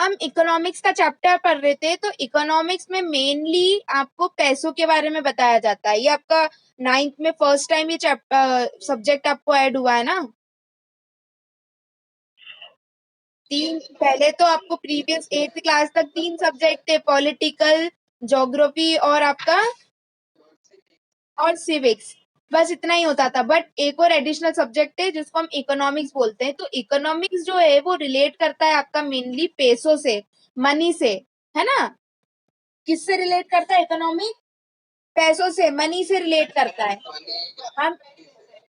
हम इकोनॉमिक्स का चैप्टर पढ़ रहे थे, तो इकोनॉमिक्स में मेनली आपको पैसों के बारे में बताया जाता है। ये आपका 9th में फर्स्ट टाइम ये सब्जेक्ट आपको ऐड हुआ है ना। पहले तो आपको प्रीवियस 8th क्लास तक 3 सब्जेक्ट थे, पॉलिटिकल, ज्योग्राफी और आपका और सिविक्स। बस इतना ही होता था, बट एक और एडिशनल सब्जेक्ट है जिसको हम इकोनॉमिक्स बोलते हैं। तो इकोनॉमिक्स जो है वो रिलेट करता है आपका मेनली पैसों से, मनी से, है ना। किससे रिलेट करता है इकोनॉमिक? पैसों से, मनी से रिलेट करता है। हम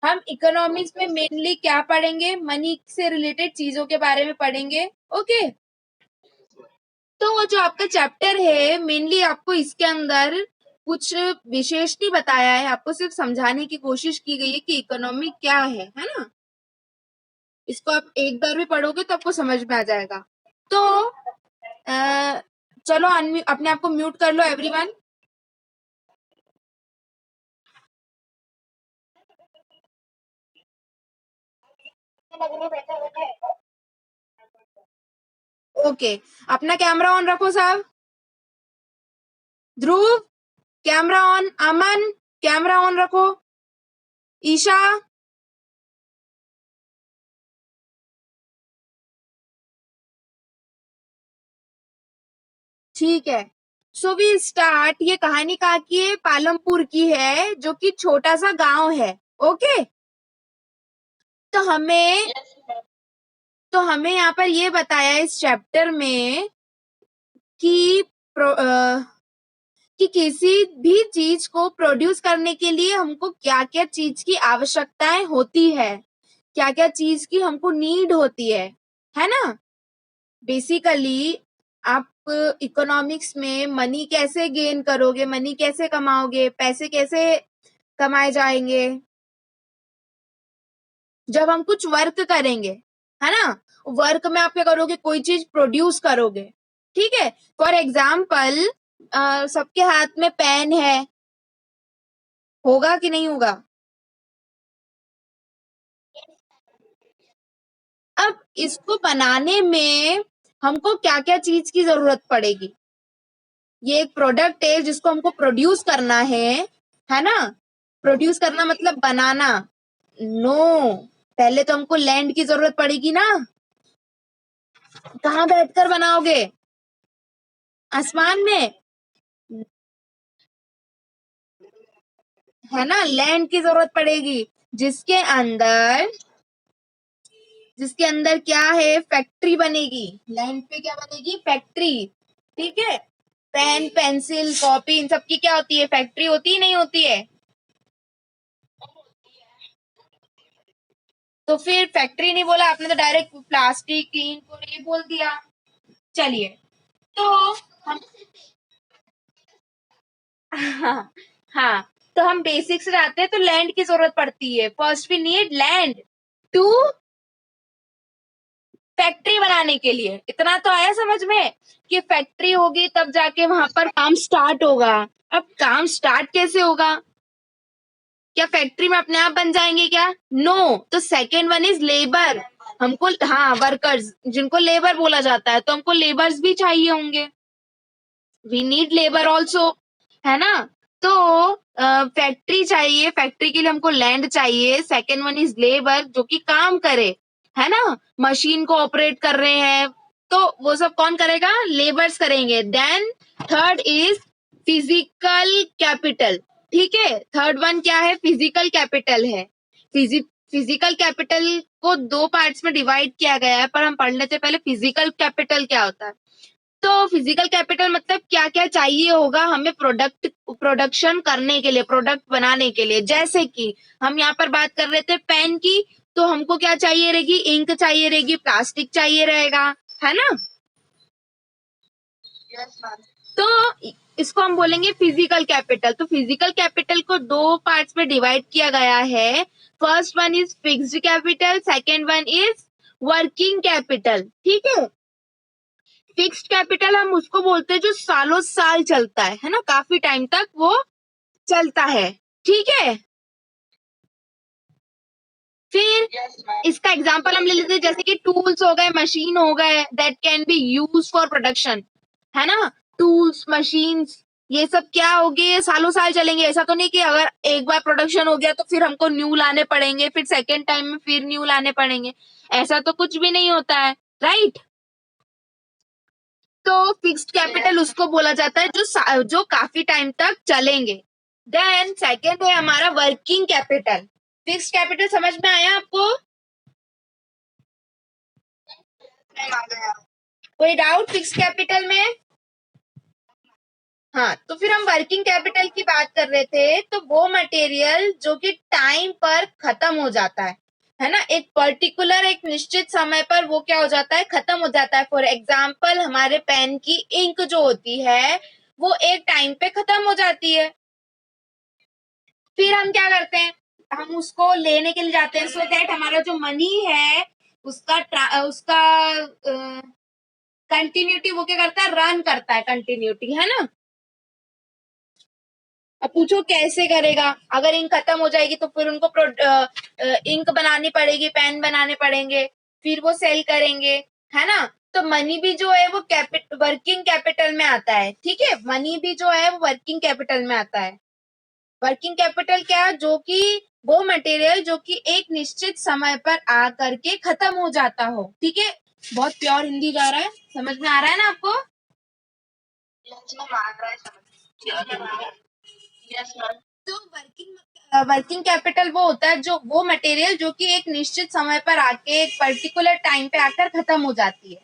हम इकोनॉमिक्स में मेनली क्या पढ़ेंगे? मनी से रिलेटेड चीजों के बारे में पढ़ेंगे। ओके, तो वो जो आपका चैप्टर है मेनली आपको इसके अंदर कुछ विशेष नहीं बताया है, आपको सिर्फ समझाने की कोशिश की गई है कि इकोनॉमी क्या है ना। इसको आप एक बार भी पढ़ोगे तो आपको समझ में आ जाएगा। तो चलो अपने आप को म्यूट कर लो एवरीवन। ओके, अपना कैमरा ऑन रखो साहब। Dhruv camera on, Aman camera on रखो, ईशा। ठीक है, सो वी स्टार्ट। ये कहानी कहाँ की है? पालमपुर की है, जो कि छोटा सा गांव है। ओके, तो हमें यहाँ पर ये बताया इस चैप्टर में कि कि किसी भी चीज को प्रोड्यूस करने के लिए हमको क्या क्या चीज की आवश्यकताएं होती है, क्या क्या चीज की हमको नीड होती है ना। बेसिकली आप इकोनॉमिक्स में मनी कैसे गेन करोगे, मनी कैसे कमाओगे, पैसे कैसे कमाए जाएंगे? जब हम कुछ वर्क करेंगे, है ना, वर्क में आप क्या करोगे? कोई चीज प्रोड्यूस करोगे। ठीक है, फॉर एग्जाम्पल सबके हाथ में पेन है, होगा कि नहीं होगा? अब इसको बनाने में हमको क्या क्या चीज की जरूरत पड़ेगी? ये एक प्रोडक्ट है जिसको हमको प्रोड्यूस करना है ना। प्रोड्यूस करना मतलब बनाना। नो, पहले तो हमको लैंड की जरूरत पड़ेगी ना। कहाँ बैठकर बनाओगे? आसमान में, है ना। लैंड की जरूरत पड़ेगी, जिसके अंदर जिसके अंदर क्या है? फैक्ट्री बनेगी। लैंड पे क्या बनेगी? फैक्ट्री। ठीक है, पेन, पेंसिल, कॉपी, इन सब की क्या होती है? फैक्ट्री होती ही नहीं होती है? तो फिर फैक्ट्री नहीं बोला आपने, तो डायरेक्ट प्लास्टिक, इंक और ये बोल दिया। चलिए, तो हम हाँ, हाँ, तो हम बेसिक से जाते हैं। तो लैंड की जरूरत पड़ती है। First we need land to factory बनाने के लिए। इतना तो आया समझ में कि फैक्ट्री होगी तब जाके वहां पर काम स्टार्ट होगा। अब काम स्टार्ट कैसे होगा? क्या फैक्ट्री में अपने आप बन जाएंगे क्या? नो। तो सेकेंड वन इज लेबर। हमको, हाँ, वर्कर्स जिनको लेबर बोला जाता है, तो हमको लेबर्स भी चाहिए होंगे। वी नीड लेबर ऑल्सो, है ना। तो फैक्ट्री चाहिए, फैक्ट्री के लिए हमको लैंड चाहिए। सेकेंड वन इज लेबर, जो कि काम करे, है ना। मशीन को ऑपरेट कर रहे हैं, तो वो सब कौन करेगा? लेबर्स करेंगे। Then third is physical capital. ठीक है, थर्ड वन क्या है? फिजिकल कैपिटल है। फिजिकल कैपिटल को दो पार्ट्स में डिवाइड किया गया है, पर हम पढ़ लेते पहले फिजिकल कैपिटल क्या होता है। तो फिजिकल कैपिटल मतलब क्या क्या चाहिए होगा हमें प्रोडक्शन करने के लिए, प्रोडक्ट बनाने के लिए। जैसे कि हम यहाँ पर बात कर रहे थे पेन की, तो हमको क्या चाहिए रहेगी? इंक चाहिए रहेगी, प्लास्टिक चाहिए रहेगा, है ना। तो इसको हम बोलेंगे फिजिकल कैपिटल। तो फिजिकल कैपिटल को दो पार्ट्स में डिवाइड किया गया है। First one is fixed capital, second one is working capital. ठीक है, फिक्स्ड कैपिटल हम उसको बोलते हैं जो सालों साल चलता है ना, काफी टाइम तक वो चलता है। ठीक है, फिर इसका एग्जांपल हम ले लेते हैं, जैसे कि टूल्स हो गए, मशीन हो गए, that can be use for production, है ना। टूल्स, मशीन्स, ये सब क्या होगी, ये सालों साल चलेंगे। ऐसा तो नहीं कि अगर एक बार प्रोडक्शन हो गया तो फिर हमको न्यू लाने पड़ेंगे, फिर सेकेंड टाइम में फिर न्यू लाने पड़ेंगे, ऐसा तो कुछ भी नहीं होता है, राइट। तो फिक्स्ड कैपिटल उसको बोला जाता है जो काफी टाइम तक चलेंगे। देन सेकेंड है हमारा वर्किंग कैपिटल। फिक्स्ड कैपिटल समझ में आया आपको? कोई डाउट फिक्स्ड कैपिटल में? हाँ, तो फिर हम वर्किंग कैपिटल की बात कर रहे थे, तो वो मटेरियल जो कि टाइम पर खत्म हो जाता है ना, एक पर्टिकुलर एक निश्चित समय पर वो क्या हो जाता है, खत्म हो जाता है। फॉर एग्जाम्पल हमारे पेन की इंक जो होती है वो एक टाइम पे खत्म हो जाती है। फिर हम क्या करते हैं, हम उसको लेने के लिए जाते हैं, सो दैट हमारा जो मनी है उसका कंटिन्यूटी वो क्या करता है, रन करता है, कंटिन्यूटी, है ना। अब पूछो कैसे करेगा, अगर इंक खत्म हो जाएगी तो फिर उनको इंक बनानी पड़ेगी, पेन बनाने पड़ेंगे, फिर वो सेल करेंगे, है ना। तो मनी भी जो है वो वर्किंग कैपिटल में आता है, ठीक है। मनी भी जो है वो वर्किंग कैपिटल में आता है। वर्किंग कैपिटल क्या, जो कि वो मटेरियल जो कि एक निश्चित समय पर आ करके खत्म हो जाता हो, ठीक है। बहुत प्योर हिंदी जा रहा है, समझ में आ रहा है ना आपको? तो वर्किंग कैपिटल वो होता है जो वो मटेरियल जो कि एक निश्चित समय पर आके एक पर्टिकुलर टाइम पे आकर खत्म हो जाती है।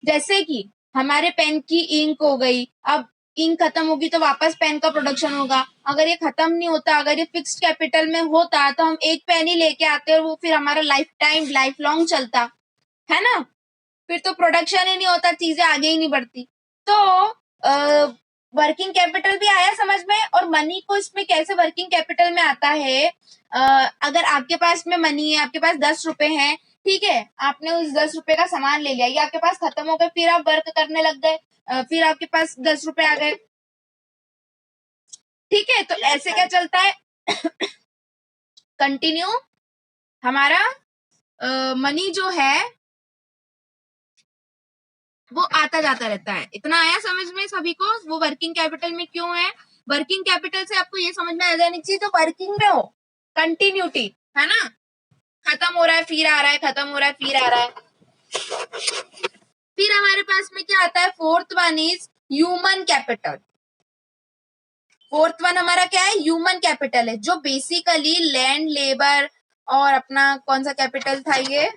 जैसे कि हमारे पेन की इंक हो गई, अब इंक खत्म होगी तो वापस पेन का प्रोडक्शन होगा। अगर ये खत्म नहीं होता, अगर ये फिक्स्ड कैपिटल में होता तो हम एक पेन ही लेके आते और वो फिर हमारा लाइफ टाइम लाइफ लॉन्ग चलता, है ना। फिर तो प्रोडक्शन ही नहीं होता, चीजें आगे ही नहीं बढ़ती। तो वर्किंग कैपिटल भी आया समझ में। और मनी को इसमें कैसे वर्किंग कैपिटल में आता है, अगर आपके पास में मनी है, आपके पास 10 रुपए हैं, ठीक है, आपने उस 10 रुपए का सामान ले लिया, ये आपके पास खत्म हो गए, फिर आप वर्क करने लग गए, फिर आपके पास 10 रुपए आ गए, ठीक है। तो ऐसे क्या चलता है, कंटिन्यू हमारा मनी जो है वो आता जाता रहता है। इतना आया समझ में सभी को, वो वर्किंग कैपिटल में क्यों है। वर्किंग कैपिटल से आपको ये समझ में आ जानी चाहिए जो वर्किंग में हो, कंटिन्यूटी, है ना। खत्म हो रहा है फिर आ रहा है, खत्म हो रहा है फिर आ रहा है। फिर हमारे पास में क्या आता है, fourth one is human capital. Fourth one हमारा क्या है, ह्यूमन कैपिटल है, जो बेसिकली लैंड, लेबर और अपना कौन सा कैपिटल था ये,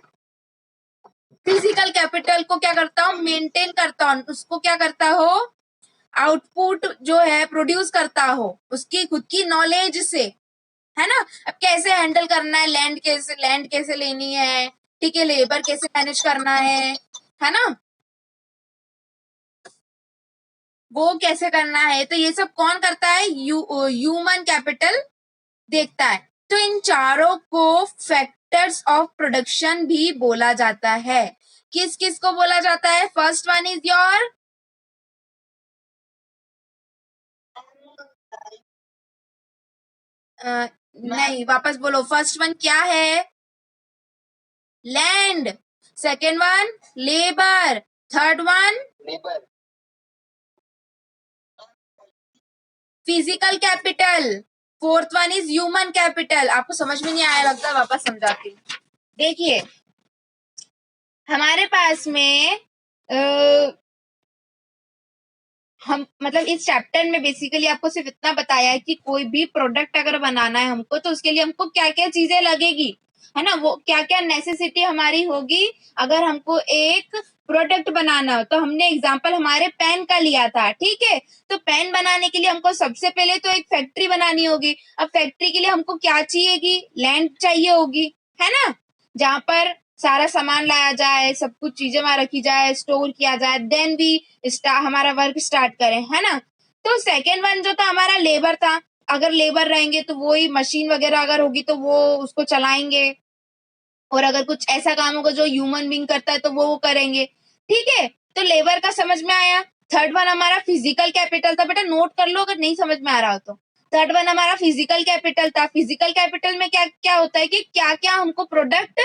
फिजिकल कैपिटल को क्या करता हूँ, मेंटेन करता हूँ, उसको क्या करता हो, आउटपुट जो है प्रोड्यूस करता हो उसकी खुद की नॉलेज से, है ना। अब कैसे हैंडल करना है, लैंड कैसे लेनी है, ठीक है, लेबर कैसे मैनेज करना है ना, वो कैसे करना है, तो ये सब कौन करता है, ह्यूमन कैपिटल देखता है। तो इन चारों को फैक्टर्स ऑफ प्रोडक्शन भी बोला जाता है। किस किस को बोला जाता है, फर्स्ट वन इज योर, नहीं वापस बोलो, फर्स्ट वन क्या है, land, second one labour, third one physical capital, fourth one is human capital. आपको समझ में नहीं आया लगता, वापस समझाती हूँ। देखिए हमारे पास में हम मतलब इस चैप्टर में बेसिकली आपको सिर्फ इतना बताया है कि कोई भी प्रोडक्ट अगर बनाना है हमको, तो उसके लिए हमको क्या क्या चीजें लगेगी, है ना, वो क्या क्या नेसेसिटी हमारी होगी अगर हमको एक प्रोडक्ट बनाना हो। तो हमने एग्जांपल हमारे पेन का लिया था, ठीक है। तो पेन बनाने के लिए हमको सबसे पहले तो एक फैक्ट्री बनानी होगी। अब फैक्ट्री के लिए हमको क्या चाहिएगी, लैंड चाहिए होगी, है ना, जहां पर सारा सामान लाया जाए, सब कुछ चीजें वहां रखी जाए, स्टोर किया जाए, देन भी हमारा वर्क स्टार्ट करें, है ना। तो सेकेंड वन जो था हमारा लेबर था, अगर लेबर रहेंगे तो वो ही मशीन वगैरह अगर होगी तो वो उसको चलाएंगे, और अगर कुछ ऐसा काम होगा जो ह्यूमन बीइंग करता है तो वो करेंगे, ठीक है। तो लेबर का समझ में आया। थर्ड वन हमारा फिजिकल कैपिटल था, बेटा नोट कर लो अगर नहीं समझ में आ रहा हो तो। थर्ड वन हमारा फिजिकल कैपिटल था। फिजिकल कैपिटल में क्या क्या होता है कि क्या क्या हमको प्रोडक्ट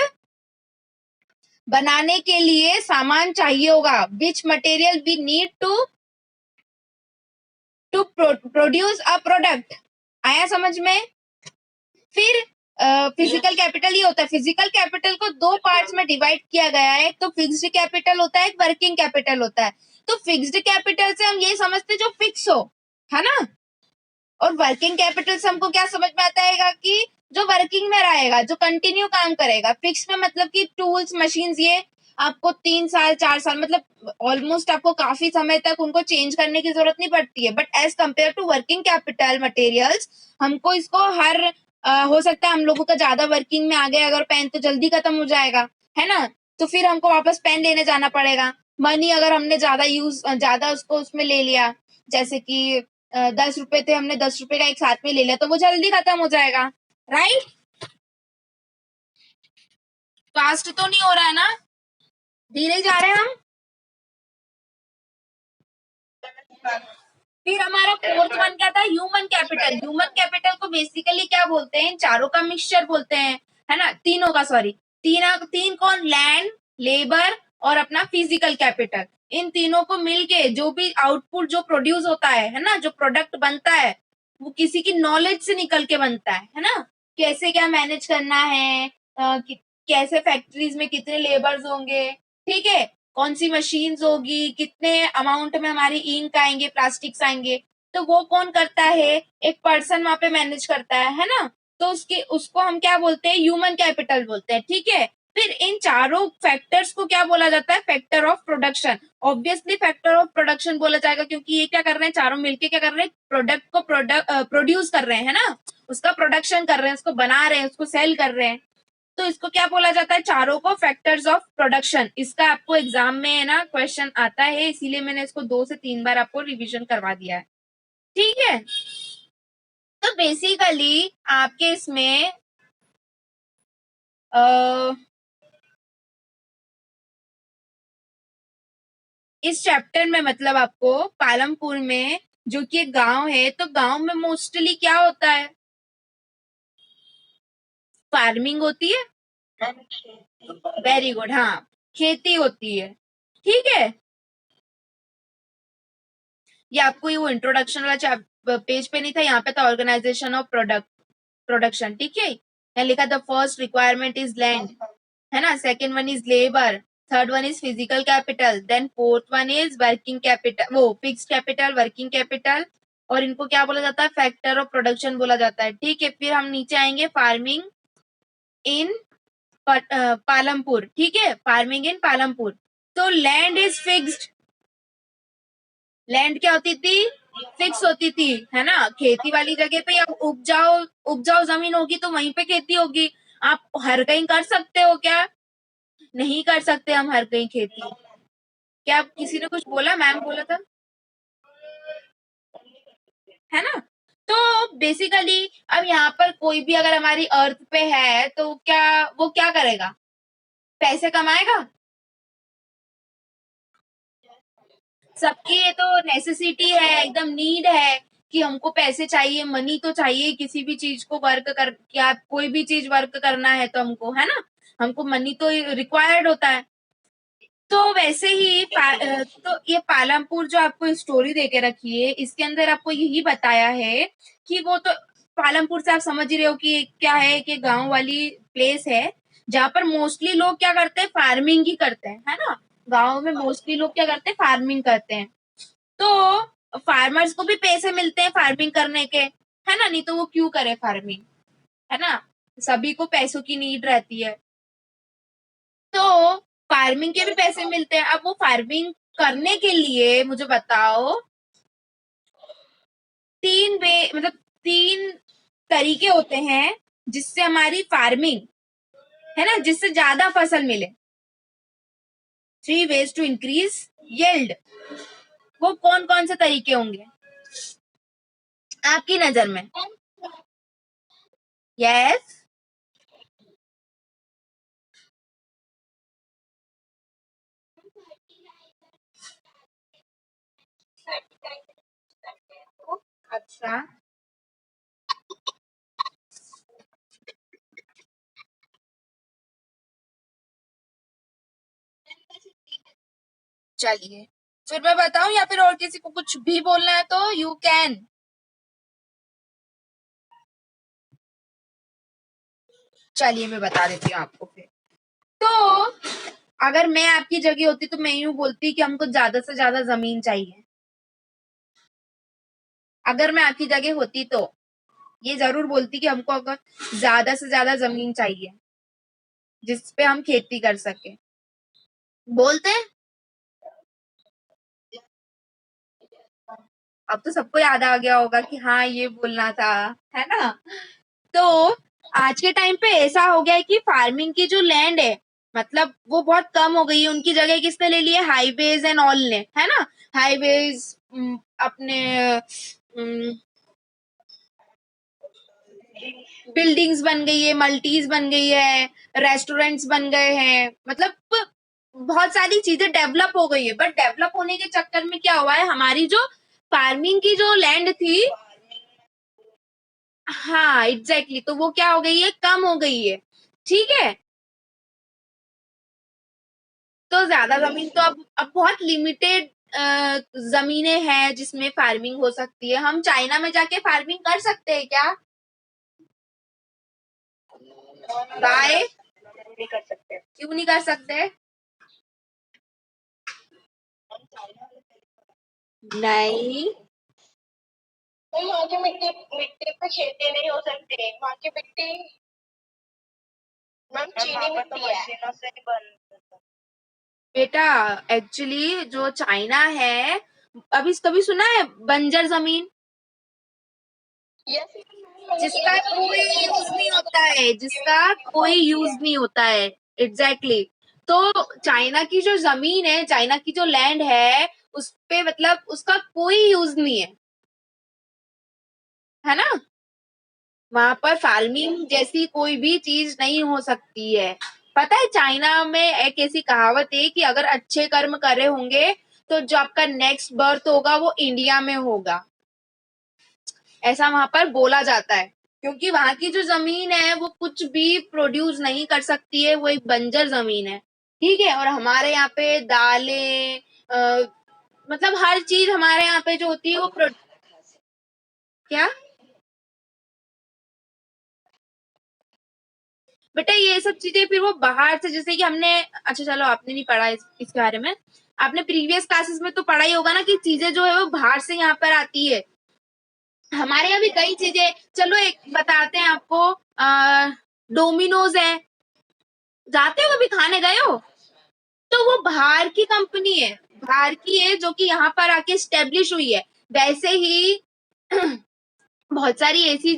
बनाने के लिए सामान चाहिए होगा, which material we need to produce a product. आया समझ में? फिर फिजिकल कैपिटल ये होता है। फिजिकल कैपिटल को दो पार्ट्स में डिवाइड किया गया है, एक तो फिक्स्ड कैपिटल होता है, एक वर्किंग कैपिटल होता है। तो फिक्स्ड कैपिटल से हम ये समझते जो फिक्स हो, है ना, और वर्किंग कैपिटल से हमको क्या समझ में आता है कि जो वर्किंग में रहेगा, जो कंटिन्यू काम करेगा। फिक्स में मतलब कि टूल्स मशीन्स, ये आपको 3 साल 4 साल मतलब ऑलमोस्ट आपको काफी समय तक उनको चेंज करने की जरूरत नहीं पड़ती है। But as compare to working capital materials, हमको इसको हर हो सकता है हम लोगों का ज्यादा वर्किंग में आ गया अगर पेन, तो जल्दी खत्म हो जाएगा, है ना, तो फिर हमको वापस पेन लेने जाना पड़ेगा। मनी अगर हमने ज्यादा उसको उसमें ले लिया, जैसे कि 10 रुपए थे, हमने 10 रुपए का एक साथ में ले लिया, तो वो जल्दी खत्म हो जाएगा, राइट। फास्ट तो नहीं हो रहा है ना, धीरे जा रहे हैं हम। फिर हमारा फोर्थ वन क्या था, ह्यूमन कैपिटल। ह्यूमन कैपिटल को बेसिकली क्या बोलते हैं, चारों का मिक्सचर बोलते हैं, है ना, तीनों का, सॉरी, तीन कौन, लैंड, लेबर और अपना फिजिकल कैपिटल। इन तीनों को मिलके जो भी आउटपुट जो प्रोड्यूस होता है ना, जो प्रोडक्ट बनता है, वो किसी की नॉलेज से निकल के बनता है ना, कैसे क्या मैनेज करना है, कैसे फैक्ट्रीज में कितने लेबर्स होंगे, ठीक है, कौन सी मशीन्स होगी, कितने अमाउंट में हमारी इंक आएंगे, प्लास्टिक्स आएंगे, तो वो कौन करता है, एक पर्सन वहां पे मैनेज करता है ना, तो उसको हम क्या बोलते हैं, ह्यूमन कैपिटल बोलते हैं, ठीक है। फिर इन चारों फैक्टर्स को क्या बोला जाता है, factor of production. Obviously factor of production बोला जाएगा, क्योंकि ये क्या कर रहे हैं, चारों मिलके क्या कर रहे हैं, प्रोडक्ट को प्रोड्यूस कर रहे हैं, है ना, उसका प्रोडक्शन कर रहे हैं, उसको बना रहे हैं, उसको सेल कर रहे हैं। तो इसको क्या बोला जाता है, चारों को फैक्टर्स ऑफ प्रोडक्शन। इसका आपको एग्जाम में है ना क्वेश्चन आता है, इसीलिए मैंने इसको 2 से 3 बार आपको रिवीजन करवा दिया है, ठीक है। तो बेसिकली आपके इसमें इस चैप्टर में मतलब आपको पालमपुर में, जो कि एक गांव है, तो गांव में मोस्टली क्या होता है, फार्मिंग होती है। वेरी गुड, हाँ, खेती होती है, ठीक है। ये आपको ये वो इंट्रोडक्शन वाला पेज पे नहीं था, यहाँ पे था ऑर्गेनाइजेशन ऑफ प्रोडक्शन, ठीक है। यहाँ लिखा था फर्स्ट रिक्वायरमेंट इज लैंड, है ना, second one is labour, third one is physical capital, then fourth one is working capital, वो फिक्स्ड कैपिटल, वर्किंग कैपिटल, और इनको क्या बोला जाता है, फैक्टर ऑफ प्रोडक्शन बोला जाता है, ठीक है। फिर हम नीचे आएंगे, फार्मिंग इन पालमपुर, ठीक है, फार्मिंग इन पालमपुर। तो लैंड इज फिक्स्ड, लैंड क्या होती थी, फिक्स होती थी, है ना, खेती वाली जगह पे, अब उपजाऊ जमीन होगी तो वहीं पे खेती होगी। आप हर कहीं कर सकते हो क्या, नहीं कर सकते हम हर कहीं खेती। क्या किसी ने कुछ बोला, मैम बोला था, है ना। तो बेसिकली अब यहाँ पर कोई भी अगर हमारी अर्थ पे है तो क्या वो क्या करेगा, पैसे कमाएगा। सबकी ये तो नेसेसिटी है, एकदम नीड है कि हमको पैसे चाहिए, मनी तो चाहिए, किसी भी चीज को वर्क कर, क्या कोई भी चीज वर्क करना है तो हमको, है ना, हमको मनी तो रिक्वायर्ड होता है। तो वैसे ही तो ये पालमपुर जो आपको स्टोरी देके रखी है, इसके अंदर आपको यही बताया है कि वो तो पालमपुर से आप समझ ही रहे हो कि क्या है, कि गांव वाली प्लेस है जहाँ पर मोस्टली लोग क्या करते हैं, फार्मिंग ही करते हैं, है ना। गांव में मोस्टली लोग क्या करते हैं, फार्मिंग करते हैं। तो फार्मर्स को भी पैसे मिलते हैं फार्मिंग करने के, है ना, नहीं तो वो क्यों करे फार्मिंग, है ना, सभी को पैसों की नीड रहती है। तो फार्मिंग के भी पैसे मिलते हैं। अब वो फार्मिंग करने के लिए मुझे बताओ, 3 वे मतलब 3 तरीके होते हैं जिससे हमारी फार्मिंग, है ना, जिससे ज्यादा फसल मिले। 3 ways टू इंक्रीज यील्ड। वो कौन कौन से तरीके होंगे आपकी नजर में? यस। अच्छा, चलिए फिर मैं बताऊं या फिर और किसी को कुछ भी बोलना है तो यू कैन। चलिए मैं बता देती हूँ आपको फिर। तो अगर मैं आपकी जगह होती तो मैं यूं बोलती कि हमको ज्यादा से ज्यादा जमीन चाहिए। अगर मैं आपकी जगह होती तो ये जरूर बोलती कि हमको अगर ज्यादा से ज्यादा जमीन चाहिए जिस पे हम खेती कर सके। बोलते हैं। अब तो सबको याद आ गया होगा कि हाँ ये बोलना था, है ना। तो आज के टाइम पे ऐसा हो गया है कि फार्मिंग की जो लैंड है मतलब वो बहुत कम हो गई है। उनकी जगह किसने ले ली है? हाईवेज एंड ऑल ने, है ना। हाईवेज अपने बिल्डिंग्स बन गई है, मल्टीज बन गई है, रेस्टोरेंट्स बन गए हैं, मतलब बहुत सारी चीजें डेवलप हो गई है। बट डेवलप होने के चक्कर में क्या हुआ है, हमारी जो फार्मिंग की जो लैंड थी, हाँ एग्जैक्टली, तो वो क्या हो गई है, कम हो गई है। ठीक है। तो ज्यादा जमीन तो अब बहुत लिमिटेड जमीनें हैं जिसमें फार्मिंग हो सकती है। हम चाइना में जाके फार्मिंग कर सकते हैं क्या? बाय नहीं कर सकते। क्यों नहीं कर सकते? नहीं, नहीं वहाँ की मिट्टी मिट्टी पे खेती नहीं हो सकती। वहाँ की मिट्टी मैम चीनी मिट्टी है। मशीनों से ही बन बेटा। एक्चुअली जो चाइना है, अभी कभी सुना है बंजर जमीन? Yes, जिसका कोई यूज नहीं होता है, जिसका कोई यूज नहीं होता है। एग्जैक्टली तो चाइना की जो जमीन है, चाइना की जो लैंड है, उस पे मतलब उसका कोई यूज नहीं है ना। वहां पर फार्मिंग जैसी कोई भी चीज नहीं हो सकती है। पता है चाइना में एक ऐसी कहावत है कि अगर अच्छे कर्म करे होंगे तो जो आपका नेक्स्ट बर्थ होगा वो इंडिया में होगा, ऐसा वहां पर बोला जाता है। क्योंकि वहां की जो जमीन है वो कुछ भी प्रोड्यूस नहीं कर सकती है, वो एक बंजर जमीन है। ठीक है। और हमारे यहाँ पे दालें मतलब हर चीज हमारे यहाँ पे जो होती है वो क्या बेटा, ये सब चीजें फिर वो बाहर से, जैसे कि हमने, अच्छा चलो आपने नहीं पढ़ा इसके बारे में। आपने प्रीवियस क्लासेस में तो पढ़ा ही होगा ना कि चीजें जो है वो बाहर से यहाँ पर आती है। हमारे यहाँ भी कई चीजें, चलो एक बताते हैं आपको। डोमिनोज है, जाते हो कभी खाने गए हो? तो वो बाहर की कंपनी है, बाहर की है जो कि यहाँ पर आके स्टेब्लिश हुई है। वैसे ही बहुत सारी ऐसी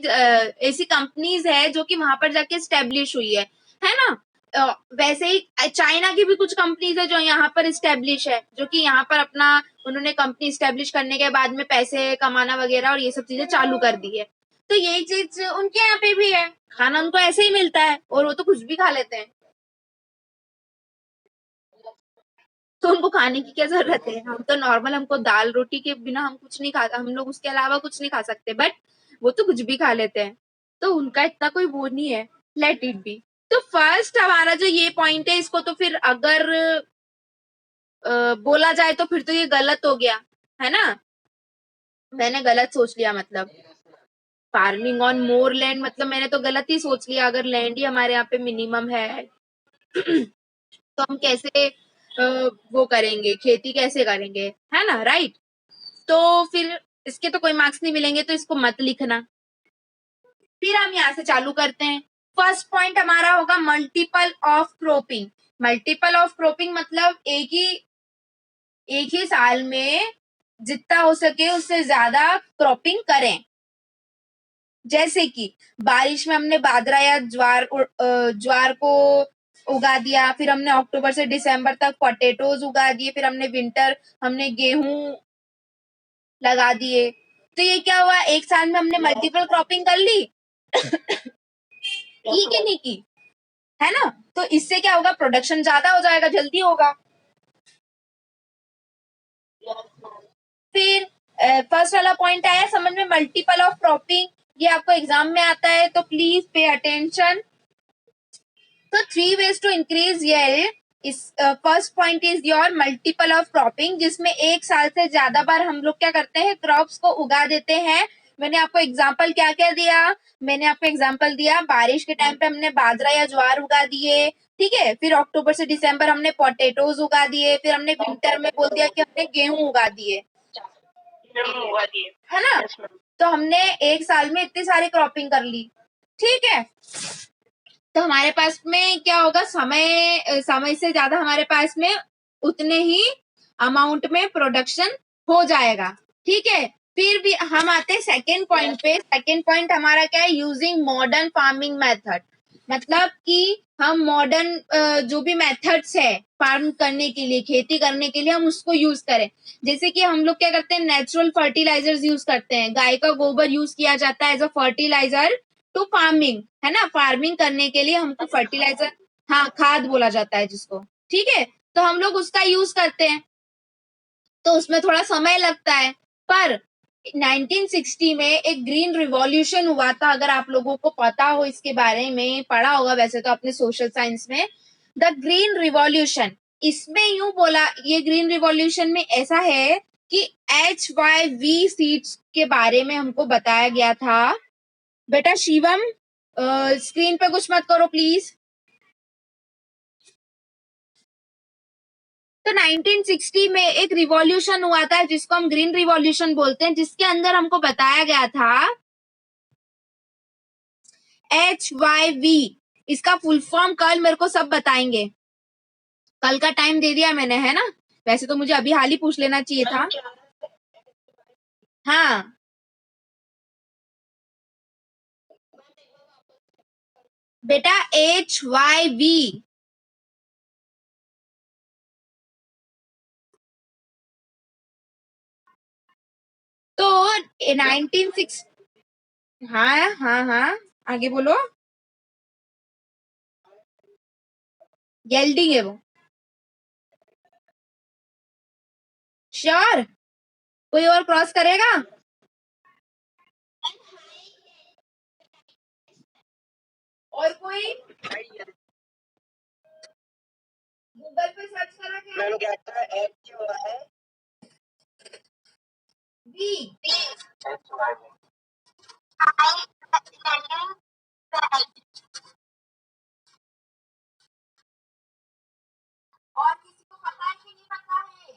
ऐसी कंपनीज है जो कि वहां पर जाके स्टेब्लिश हुई है ना। वैसे ही चाइना की भी कुछ कंपनीज है जो यहाँ पर स्टेब्लिश है, जो कि यहाँ पर अपना उन्होंने कंपनी स्टेब्लिश करने के बाद में पैसे कमाना वगैरह और ये सब चीजें चालू कर दी है। तो यही चीज उनके यहाँ पे भी है, खाना उनको ऐसे ही मिलता है और वो तो कुछ भी खा लेते हैं। तो उनको खाने की क्या जरूरत है? हम तो नॉर्मल, हमको दाल रोटी के बिना हम कुछ नहीं खाता, हम लोग उसके अलावा कुछ नहीं खा सकते, बट वो तो कुछ भी खा लेते हैं। तो उनका इतना कोई वो नहीं है। Let it be. तो फर्स्ट हमारा जो ये पॉइंट है, इसको तो फिर अगर बोला जाए तो फिर तो ये गलत हो गया, है ना। मैंने गलत सोच लिया, मतलब फार्मिंग ऑन मोर लैंड, मतलब मैंने तो गलत ही सोच लिया। अगर लैंड ही हमारे यहाँ पे मिनिमम है तो हम कैसे वो करेंगे, खेती कैसे करेंगे, है ना, राइट। तो फिर इसके तो कोई मार्क्स नहीं मिलेंगे, तो इसको मत लिखना। फिर हम यहाँ से चालू करते हैं। फर्स्ट पॉइंट हमारा होगा multiple of cropping. Multiple of cropping मतलब एक ही साल में जितना हो सके उससे ज्यादा क्रॉपिंग करें। जैसे कि बारिश में हमने बाजरा या ज्वार को उगा दिया, फिर हमने अक्टूबर से दिसंबर तक पोटैटोज उगा दिए, फिर हमने विंटर हमने गेहूं लगा दिए। तो ये क्या हुआ, एक साल में हमने मल्टीपल क्रॉपिंग कर ली। की कि नहीं की, है ना। तो इससे क्या होगा, प्रोडक्शन ज्यादा हो जाएगा, जल्दी होगा। फिर फर्स्ट वाला पॉइंट आया समझ में, मल्टीपल ऑफ क्रॉपिंग। ये आपको एग्जाम में आता है तो प्लीज पे अटेंशन। तो 3 ways to increase yield इस first point is your multiple of cropping, जिसमें एक साल से ज्यादा बार हम लोग क्या करते हैं, क्रॉप्स को उगा देते हैं। मैंने आपको एग्जांपल क्या क्या दिया, मैंने आपको एग्जांपल दिया बारिश के टाइम पे हमने बाजरा या ज्वार उगा दिए, ठीक है। फिर अक्टूबर से दिसंबर हमने पोटैटोज उगा दिए, फिर हमने विंटर में बोल दिया कि हमने गेहूं उगा दिए, है ना। तो हमने एक साल में इतनी सारी क्रॉपिंग कर ली, ठीक है। तो हमारे पास में क्या होगा, समय से ज्यादा हमारे पास में उतने ही अमाउंट में प्रोडक्शन हो जाएगा, ठीक है। फिर भी हम आते हैं सेकेंड पॉइंट पे। सेकेंड पॉइंट हमारा क्या है, यूजिंग मॉडर्न फार्मिंग मेथड, मतलब कि हम मॉडर्न जो भी मेथड्स है फार्म करने के लिए, खेती करने के लिए, हम उसको यूज करें। जैसे कि हम लोग क्या करते हैं, नेचुरल फर्टिलाइजर्स यूज करते हैं, गाय का गोबर यूज किया जाता है as a fertiliser to farming, है ना। फार्मिंग करने के लिए हमको फर्टिलाइजर, हाँ खाद बोला जाता है जिसको, ठीक है। तो हम लोग उसका यूज करते हैं, तो उसमें थोड़ा समय लगता है। पर 1960 में एक ग्रीन रिवॉल्यूशन हुआ था, अगर आप लोगों को पता हो इसके बारे में, पढ़ा होगा वैसे तो अपने सोशल साइंस में, द ग्रीन रिवॉल्यूशन। इसमें यूं बोला, ये ग्रीन रिवॉल्यूशन में ऐसा है कि HYV सीड्स के बारे में हमको बताया गया था। बेटा शिवम, स्क्रीन पे कुछ मत करो प्लीज। तो 1960 में एक रिवॉल्यूशन हुआ था जिसको हम ग्रीन रिवॉल्यूशन बोलते हैं, जिसके अंदर हमको बताया गया था HYV। इसका फुल फॉर्म कल मेरे को सब बताएंगे, कल का टाइम दे दिया मैंने, है ना। वैसे तो मुझे अभी हाल ही पूछ लेना चाहिए था। हाँ बेटा, HYV। तो 1960, हाँ हाँ हाँ, आगे बोलो। येल्डिंग है वो, श्योर। कोई और क्रॉस करेगा? और कोई गूगल पे सर्च करा क्या? मैंने क्या था, बी। और किसी को पता है कि नहीं पता है?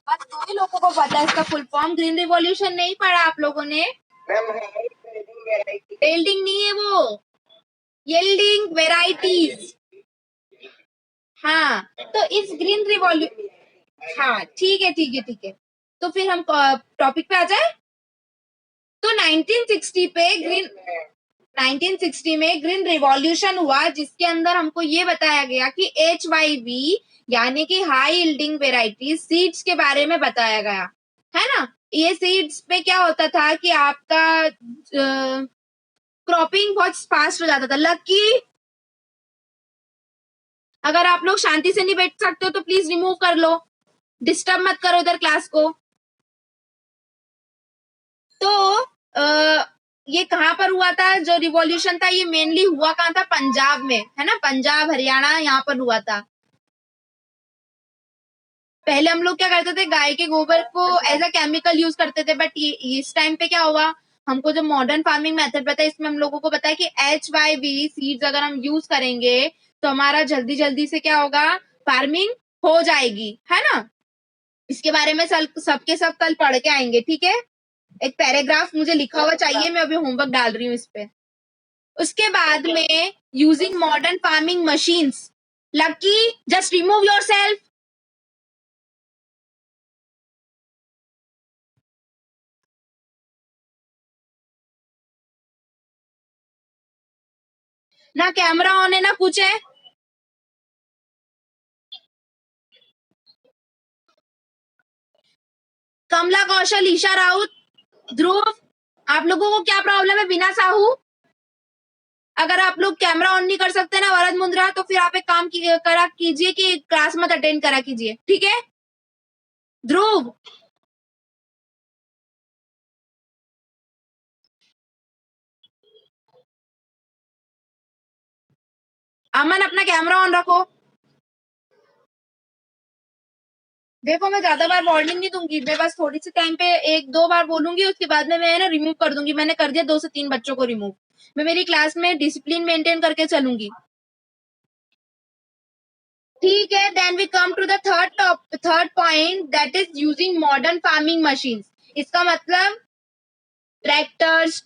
बस दो ही लोगों को पता है इसका फुल फॉर्म। ग्रीन रिवॉल्यूशन नहीं पढ़ा आप लोगों ने? बिल्डिंग नहीं है वो, यील्डिंग वेराइटीज। हाँ, तो इस ग्रीन रिवॉल्यूशन, हाँ ठीक है ठीक है ठीक है। तो फिर हम टॉपिक पे आ जाए। तो 1960 पे ग्रीन 1960 में ग्रीन रिवॉल्यूशन हुआ, जिसके अंदर हमको ये बताया गया कि HYV यानी कि हाई यील्डिंग वेराइटी सीड्स के बारे में बताया गया, है ना। ये सीड्स पे क्या होता था कि आपका क्रॉपिंग बहुत फास्ट हो जाता था। लकी, अगर आप लोग शांति से नहीं बैठ सकते हो तो प्लीज रिमूव कर लो, डिस्टर्ब मत करो इधर क्लास को। तो ये कहाँ पर हुआ था जो रिवॉल्यूशन था, ये मेनली हुआ कहाँ था, पंजाब में, है ना। पंजाब हरियाणा यहाँ पर हुआ था। पहले हम लोग क्या करते थे, गाय के गोबर को एज अ केमिकल यूज करते थे, बट ये इस टाइम पे क्या हुआ, हमको जो मॉडर्न फार्मिंग मेथड पता है, इसमें हम लोगों को पता है कि HYV सीड्स अगर हम यूज करेंगे तो हमारा जल्दी जल्दी से क्या होगा, फार्मिंग हो जाएगी, है ना। इसके बारे में सबके सब कल पढ़ के आएंगे, ठीक है। एक पैराग्राफ मुझे लिखा हुआ चाहिए, मैं अभी होमवर्क डाल रही हूँ इस पे। उसके बाद में using modern farming machines. Lucky, just remove your self. ना कैमरा ऑन है ना कुछ है। कमला कौशल, ईशा राउत, ध्रुव, आप लोगों को क्या प्रॉब्लम है? बिना साहू, अगर आप लोग कैमरा ऑन नहीं कर सकते ना वरद मुंद्रा, तो फिर आप एक काम करा कीजिए कि क्लास मत अटेंड करा कीजिए, ठीक है। ध्रुव, अमन अपना कैमरा ऑन रखो। देखो मैं ज्यादा बार वार्निंग नहीं दूंगी, मैं बस थोड़ी सी टाइम पे 1-2 बार बोलूंगी, उसके बाद में मैं ना रिमूव कर दूंगी। मैंने कर दिया 2 से 3 बच्चों को रिमूव। मैं मेरी क्लास में डिसिप्लिन मेंटेन करके चलूंगी। ठीक है, then we come to the third point, that is using modern farming machines. इसका मतलब ट्रैक्टर्स,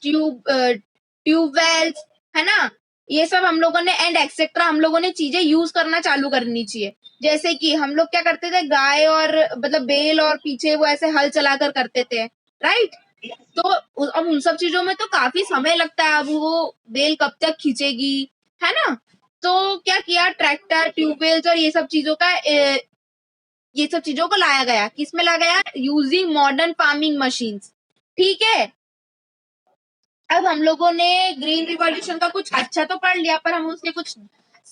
ट्यूबवेल्स, है ना, ये सब हम लोगों ने एंड एक्सेट्रा हम लोगों ने चीजें यूज करना चालू करनी चाहिए। जैसे कि हम लोग क्या करते थे, गाय और मतलब बैल और पीछे वो ऐसे हल चलाकर करते थे, राइट। तो अब उन सब चीजों में तो काफी समय लगता है, अब वो बैल कब तक खींचेगी, है ना। तो क्या किया, ट्रैक्टर, ट्यूबवेल्स और ये सब चीजों को लाया गया। किसमें लाया गया, यूजिंग मॉडर्न फार्मिंग मशीन्स। ठीक है, अब हम लोगों ने ग्रीन रिवॉल्यूशन का कुछ अच्छा तो पढ़ लिया, पर हम उसके कुछ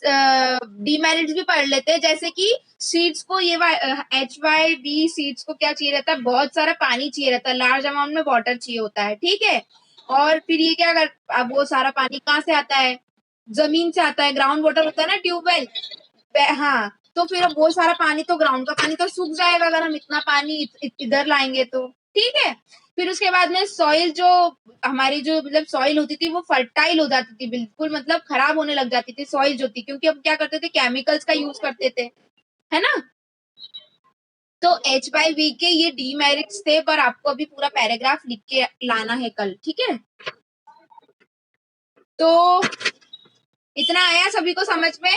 डीमेरिट्स भी पढ़ लेते हैं। जैसे कि सीड्स को ये HYV सीड्स को क्या चाहिए रहता है, बहुत सारा पानी चाहिए रहता है, लार्ज अमाउंट में वाटर चाहिए होता है, ठीक है। और फिर ये क्या कर, अब वो सारा पानी कहाँ से आता है, जमीन से आता है, ग्राउंड वाटर होता है ना, ट्यूबवेल। हाँ, तो फिर अब वो सारा पानी तो ग्राउंड का पानी तो सूख जाएगा अगर हम इतना पानी इधर लाएंगे तो, ठीक है। फिर उसके बाद में सॉइल जो हमारी जो मतलब सॉइल होती थी वो फर्टाइल हो जाती थी, बिल्कुल मतलब खराब होने लग जाती थी सॉइल जो थी, क्योंकि हम क्या करते थे, केमिकल्स का यूज करते थे, है ना। तो HYV के ये डीमेरिट्स थे, पर आपको अभी पूरा पैराग्राफ लिख के लाना है कल, ठीक है। तो इतना आया सभी को समझ में।